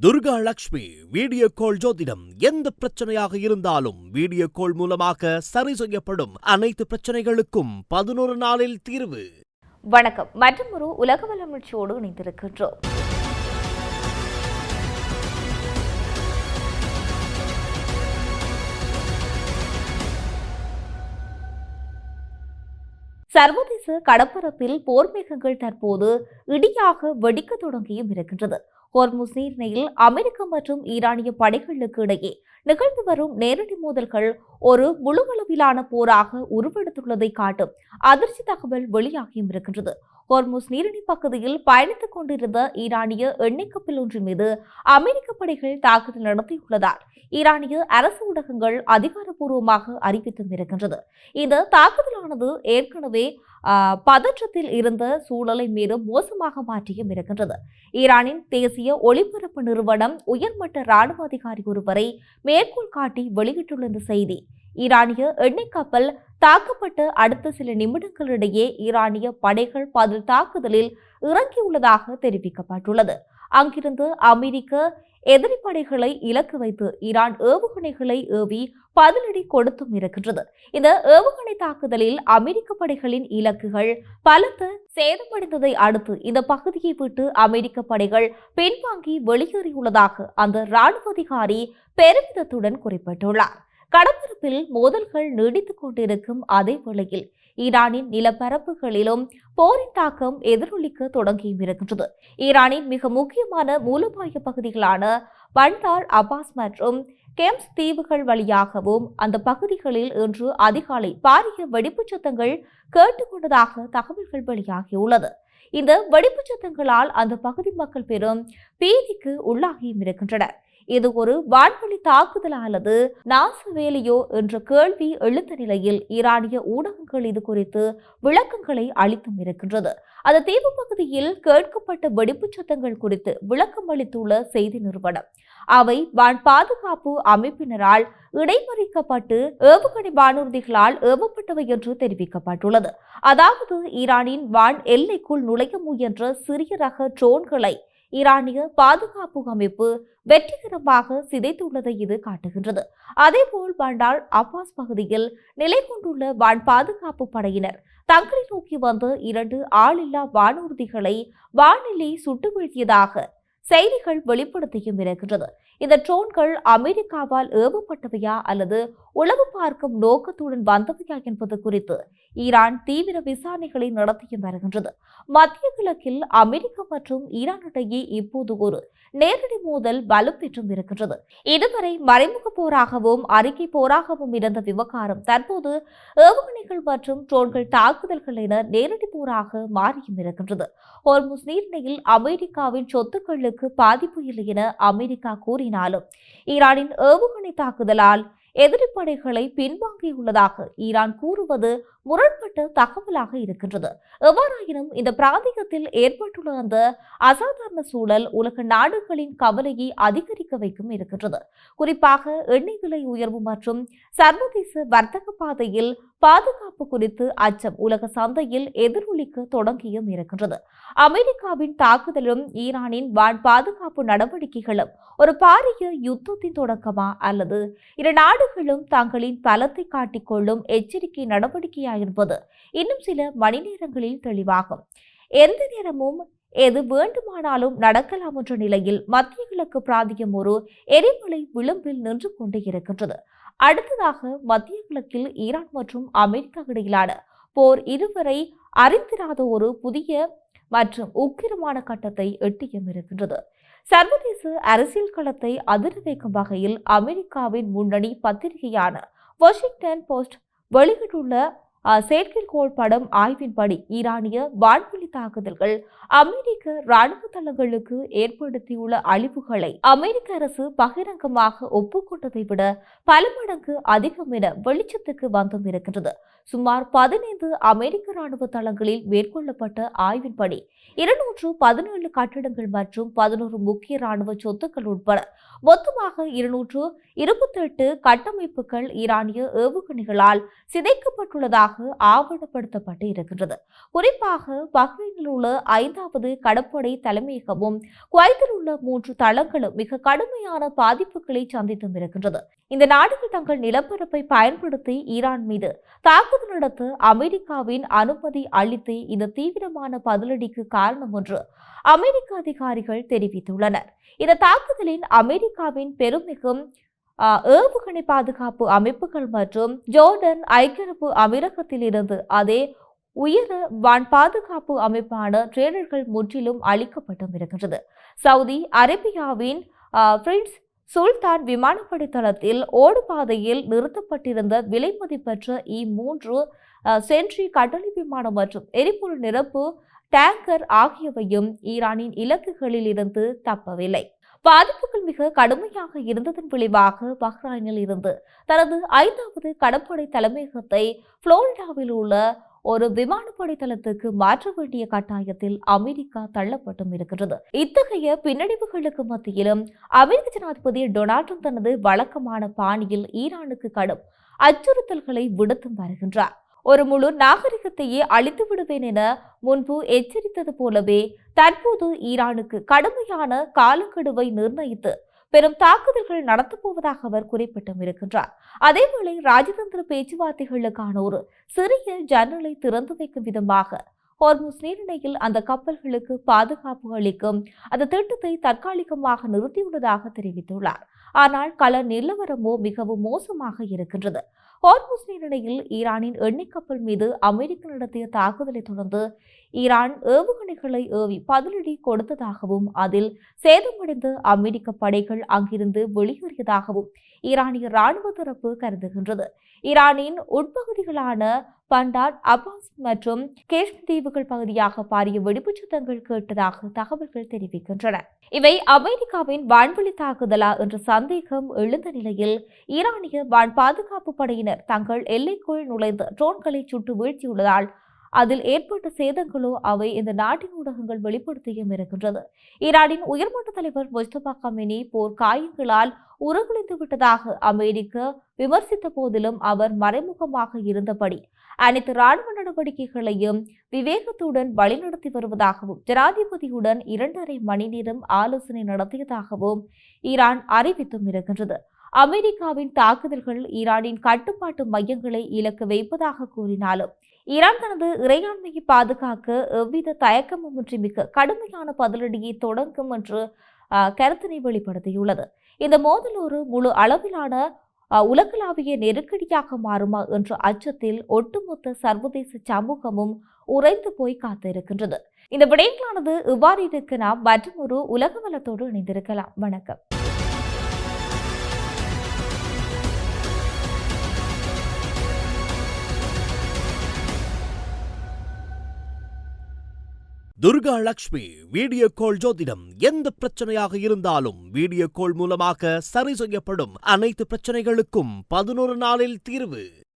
Durga Lakshmi video call ஜோதிடம். எந்த பிரச்சனையாக இருந்தாலும் வீடியோ கால் மூலமாக சரி செய்யப்படும். அனைத்து பிரச்சனைகளுக்கும் 11 நாளில் தீர்வு. வணக்கம். மற்றும் ஒரு உலக வளர்ச்சியோடு இணைந்திருக்கின்றோம். சர்வதேச கடற்பரப்பில் போர் மேகங்கள் தற்போது இடியாக வெடிக்க தொடங்கியும் இருக்கின்றது. ஹோர்முஸ் நீரிணையில் அமெரிக்க மற்றும் ஈரானிய படைகளுக்கு இடையே நிகழ்ந்து வரும் நேரடி மோதல்கள் ஒரு முழுவளவிலான போராக உருவெடுத்துள்ளதை காட்டும் அதிர்ச்சி தகவல் வெளியாகியும் இருக்கின்றது. ஹோர்முஸ் நீரிணை பகுதியில் பயணித்துக் கொண்டிருந்த ஈரானிய எண்ணெய் கப்பல் ஒன்றின் மீது அமெரிக்க படைகள் தாக்குதல் நடத்தியுள்ளதால் ஈரானிய அரசு ஊடகங்கள் அதிகாரப்பூர்வமாக அறிவித்தும் இருக்கின்றது. இந்த தாக்குதலானது ஏற்கனவே பதற்றத்தில் இருந்த சூழலை மேலும் மோசமாக மாற்றியும் இருக்கின்றது. ஈரானின் தேசிய ஒளிபரப்பு நிறுவனம் உயர்மட்ட ராணுவ அதிகாரி ஒருவரை மேற்கோள் காட்டி வெளியிட்டுள்ள இந்த செய்தி, ஈரானிய எண்ணெய் கப்பல் தாக்கப்பட்ட அடுத்த சில நிமிடங்களிடையே ஈரானிய படைகள் பதில் தாக்குதலில் இறங்கியுள்ளதாக தெரிவிக்கப்பட்டுள்ளது. அங்கிருந்து அமெரிக்க எதிரி படைகளை இலக்கு வைத்து ஈரான் ஏவுகணைகளை ஏவி பதிலடி கொடுத்தும் இருக்கின்றது. இந்த ஏவுகணை தாக்குதலில் அமெரிக்க படைகளின் இலக்குகள் பலத்த சேதமடைந்ததை அடுத்து இந்த பகுதியை விட்டு அமெரிக்க படைகள் பின்வாங்கி வெளியேறியுள்ளதாக அந்த ராணுவ அதிகாரி பெருமிதத்துடன் குறிப்பிட்டுள்ளார். கடற்பரப்பில் மோதல்கள் நீடித்துக் கொண்டிருக்கும் அதே வேளையில் ஈரானின் நிலப்பரப்புகளிலும் போரின் தாக்கம் எதிரொலிக்க தொடங்கியும் இருக்கின்றது. ஈரானின் மிக முக்கியமான மூலோபாய பகுதிகளான பண்டார் அப்பாஸ் மற்றும் கெம்ஸ் தீவுகள் வழியாகவும் அந்த பகுதிகளில் இன்று அதிகாலை பாரிய வெடிப்புச் சத்தங்கள் கேட்டுக்கொண்டதாக தகவல்கள் வெளியாகியுள்ளது. இந்த வெடிப்புச் சத்தங்களால் அந்த பகுதி மக்கள் பெரும் பீதிக்கு உள்ளாகியும் இருக்கின்றனர். இது ஒரு வான்வழி தாக்குதல் அல்லது நாசவேலியோ என்ற கேள்வி எழுந்த நிலையில் ஈரானிய ஊடகங்கள் இது குறித்து விளக்கங்களை அளித்தும் இருக்கின்றது. அந்த தீவு பகுதியில் கேட்கப்பட்ட வெடிப்புச் சத்தங்கள் குறித்து விளக்கம் அளித்துள்ள செய்தி நிறுவனம், அவை வான் பாதுகாப்பு அமைப்பினரால் இடைமறிக்கப்பட்டு ஏவுகணை வானூர்திகளால் ஏவப்பட்டவை என்று தெரிவிக்கப்பட்டுள்ளது. அதாவது ஈரானின் வான் எல்லைக்குள் நுழைய முயன்ற சிறிய ரக ட்ரோன்களை ஈரானிய பாதுகாப்பு அமைப்பு வெற்றிகரமாக சிதைத்துள்ளதை இது காட்டுகின்றது. அதேபோல் பண்டார் அப்பாஸ் பகுதியில் நிலை கொண்டுள்ள வான் பாதுகாப்பு படையினர் தங்களை நோக்கி வந்த 2 ஆளில்லா வானூர்திகளை வானிலை சுட்டு வீழ்த்தியதாக செய்திகள் வெளிப்படுத்தியும் இருக்கின்றது. இந்த ட்ரோன்கள் அமெரிக்காவால் ஏவப்பட்டவையா அல்லது உளவு பார்க்கும் நோக்கத்துடன் வந்தவையா என்பது குறித்து ஈரான் தீவிர விசாரணைகளை நடத்தியும் வருகின்றது. மத்திய கிழக்கில் அமெரிக்கா மற்றும் ஈரான் இடையே இப்போது ஒரு நேரடி மோதல் வலுப்பெற்றும் இருக்கின்றது. இதுவரை மறைமுக போராகவும் அறிக்கை போராகவும் இருந்த விவகாரம் தற்போது ஏவுகணைகள் மற்றும் ட்ரோன்கள் தாக்குதல்கள் என நேரடி போராக மாறியும் இருக்கின்றது. ஹோர்முஸ் நீரிணையில் அமெரிக்காவின் சொத்துக்களுக்கு பாதிப்பு இல்லை என அமெரிக்கா கூறினாலும் ஈரானின் ஏவுகணை தாக்குதலால் எதிரிப்படைகளை பின்வாங்கியுள்ளதாக ஈரான் கூறுவது முரண்பட்ட தகவலாக இருக்கின்றது. எவ்வாறாயினும் இந்த பிராந்தியத்தில் ஏற்பட்டுள்ள அந்த அசாதாரண சூழல் உலக நாடுகளின் கவலையை அதிகரிக்க வைக்கும் இருக்கின்றது. குறிப்பாக எண்ணெய் விலை உயர்வு மற்றும் சர்வதேச வர்த்தக பாதையில் பாதுகாப்பு குறித்து அச்சம் உலக சந்தையில் எதிரொலிக்க தொடங்கியும் இருக்கின்றது. அமெரிக்காவின் தாக்குதலும் ஈரானின் வான் பாதுகாப்பு நடவடிக்கைகளும் ஒரு பாரிய யுத்தத்தின் தொடக்கமா அல்லது இரு நாடுகளும் தங்களின் பலத்தை காட்டிக்கொள்ளும் எச்சரிக்கை நடவடிக்கையா என்பது இன்னும் சில மணி நேரங்களில் தெளிவாகும். எந்த நேரமும் எது வேண்டுமானாலும் நடக்கலாம் என்ற நிலையில் மத்திய கிழக்கு பிராந்தியம் ஒரு எரிமலை விளிம்பில் நின்று கொண்டே இருக்கின்றது. அடுத்ததாக மத்திய கிழக்கில் ஈரான் மற்றும் அமெரிக்கா இடையிலான போர் இதுவரை அறிந்திராத ஒரு புதிய மற்றும் உக்கிரமான கட்டத்தை எட்டியும் இருக்கின்றது. சர்வதேச அரசியல் களத்தை அதிர வைக்கும் வகையில் அமெரிக்காவின் முன்னணி பத்திரிகையான வாஷிங்டன் போஸ்ட் வெளியிட்டுள்ள செயற்கைக்கோள் படம் ஆய்வின்படி ஈரானிய வான்வெளி தாக்குதல்கள் அமெரிக்க ராணுவ தளங்களுக்கு ஏற்படுத்தியுள்ள அழிவுகளை அமெரிக்க அரசு பகிரங்கமாக ஒப்புக்கொண்டதை விட பல மடங்கு அதிகம் என வெளிச்சத்துக்கு வந்தும் இருக்கின்றது. சுமார் 15 அமெரிக்க ராணுவ தளங்களில் மேற்கொள்ளப்பட்ட ஆய்வின்படி 217 கட்டிடங்கள் மற்றும் 11 முக்கிய ராணுவ சொத்துக்கள் உட்பட மொத்தமாக 228 கட்டமைப்புகள் ஈரானிய ஏவுகணைகளால் சிதைக்கப்பட்டுள்ளதாக ஆவணப்படுத்தப்பட்டு இருக்கின்றது. குறிப்பாக பஹ்ரைனில் உள்ள 5வது கடற்படை தலைமையகமும் குவைத்தில் உள்ள 3 தளங்களும் மிக கடுமையான பாதிப்புகளை சந்தித்தும் இருக்கின்றது. இந்த நாடுகள் தங்கள் நிலப்பரப்பை பயன்படுத்தி ஈரான் மீது தாக்குதல் நடத்த அமெரிக்காவின் அனுமதி அளித்தே இந்த தீவிரமான பதிலடிக்கு காரணம் என்று அமெரிக்க அதிகாரிகள் தெரிவித்துள்ளனர். இந்த தாக்குதலின் அமெரிக்காவின் பெருமிகும் ஏவுகணை பாதுகாப்பு அமைப்புகள் மற்றும் ஜோர்டன், ஐக்கிய அரபு அமீரகத்தில் இருந்து அதே உயர வான் பாதுகாப்பு அமைப்பான ட்ரேடர்கள் முற்றிலும் அளிக்கப்பட்டும் இருக்கின்றது. சவுதி அரேபியாவின் பிரின்ஸ் சுல்தான் விமானப்படை தளத்தில் ஓடுபாதையில் நிறுத்தப்பட்டிருந்த விலை மதிப்பற்ற E-3 சென்ட்ரி கடலி விமானம் மற்றும் எரிபொருள் நிரப்பு டேங்கர் ஆகியவையும் ஈரானின் இலக்குகளில் இருந்து தப்பவில்லை. பாதிப்புகள் மிக கடுமையாக இருந்ததன் விளைவாக பஹ்ரைனில் இருந்து தனது 5வது கடற்படை தலைமையகத்தை புளோரிடாவில் உள்ள ஒரு விமானப்படை தளத்துக்கு மாற்ற வேண்டிய கட்டாயத்தில் அமெரிக்கா தள்ளப்பட்டும் இருக்கிறது. இத்தகைய பின்னடைவுகளுக்கு மத்தியிலும் அமெரிக்க ஜனாதிபதி டொனால்ட் ட்ரம்ப் தனது வழக்கமான பாணியில் ஈரானுக்கு கடும் அச்சுறுத்தல்களை விடுத்தும் வருகின்றார். ஒரு முழு நாகரிகத்தையே அழித்து விடுவேன் என முன்பு எச்சரித்தது போலவே தற்போது ஈரானுக்கு கடுமையான காலக்கெடுவை நிர்ணயித்து பெரும் தாக்குதல்கள் நடத்தப்போவதாக அவர் குறிப்பிட்டும் இருக்கின்றார். அதேவேளை ராஜதந்திர பேச்சுவார்த்தைகளுக்கான ஒரு சிறிய ஜன்னலை திறந்து வைக்கும் விதமாக ஹோர்முஸ் நீரிணையில் அந்த கப்பல்களுக்கு பாதுகாப்பு அளிக்கும் அந்த திட்டத்தை தற்காலிகமாக நிறுத்தியுள்ளதாக தெரிவித்துள்ளார். ஆனால் கள நிலவரமோ மிகவும் மோசமாக இருக்கின்றது. ஹோர்முஸ் நீரிணையில் ஈரானின் எண்ணெய் கப்பல் மீது அமெரிக்கா நடத்திய தாக்குதலை தொடர்ந்து ஈரான் ஏவுகணைகளை ஏவி பதிலடி கொடுத்ததாகவும் அதில் சேதமடைந்த அமெரிக்க படைகள் அங்கிருந்து வெளியேறியதாகவும் ஈரானிய ராணுவ தரப்பு கருதுகின்றது. ஈரானின் உட்பகுதிகளான பண்டார் அப்பாஸ் மற்றும் கேஷ்மீர் தீவுகள் பகுதியாக பாரிய வெடிப்புச் சத்தங்கள் கேட்டதாக தகவல்கள் தெரிவிக்கின்றன. இவை அமெரிக்காவின் வான்வெளி தாக்குதலா என்ற சந்தேகம் எழுந்த நிலையில் ஈரானிய வான் பாதுகாப்பு படையினர் தங்கள் எல்லைக்குள் நுழைந்து ட்ரோன்களை சுட்டு வீழ்த்தியுள்ளதால் அதில் ஏற்பட்ட சேதங்களோ அவை இந்த நாட்டின் ஊடகங்கள் வெளிப்படுத்தியும் இருக்கின்றது. ஈரானின் உயர்மட்ட தலைவர் முஸ்தபா கமேனி போர் காயங்களால் உருகுலைந்து விட்டதாக அமெரிக்கா விமர்சித்த போதிலும் அவர் மறைமுகமாக இருந்தபடி அனைத்து ராணுவ நடவடிக்கைகளையும் விவேகத்துடன் வழிநடத்தி வருவதாகவும் ஜனாதிபதியுடன் 2.5 மணி நேரம் ஆலோசனை நடத்தியதாகவும் ஈரான் அறிவித்தும் இருக்கின்றது. அமெரிக்காவின் தாக்குதல்கள் ஈரானின் கட்டுப்பாட்டு மையங்களை இலக்கு வைப்பதாக கூறினாலும் ஈரான் தனது இறையாண்மையை பாதுகாக்க எவ்வித தயக்கமுமின்றி மிக கடுமையான பதிலடியை தொடங்கும் என்று கருத்தினை வெளிப்படுத்தியுள்ளது. இந்த மோதல் ஒரு முழு அளவிலான உலகளாவிய நெருக்கடியாக மாறுமா என்ற அச்சத்தில் ஒட்டுமொத்த சர்வதேச சமூகமும் உறைந்து போய் காத்திருக்கின்றது. இந்த விடயங்களானது இவ்வாறு இருக்க நாம் மற்றும் ஒரு உலக வலத்தோடு இணைந்திருக்கலாம். வணக்கம். துர்கா லட்சுமி வீடியோ கால் ஜோதிடம். எந்த பிரச்சனையாக இருந்தாலும் வீடியோ கால் மூலமாக சரி செய்யப்படும். அனைத்து பிரச்சனைகளுக்கும் 11 நாளில் தீர்வு.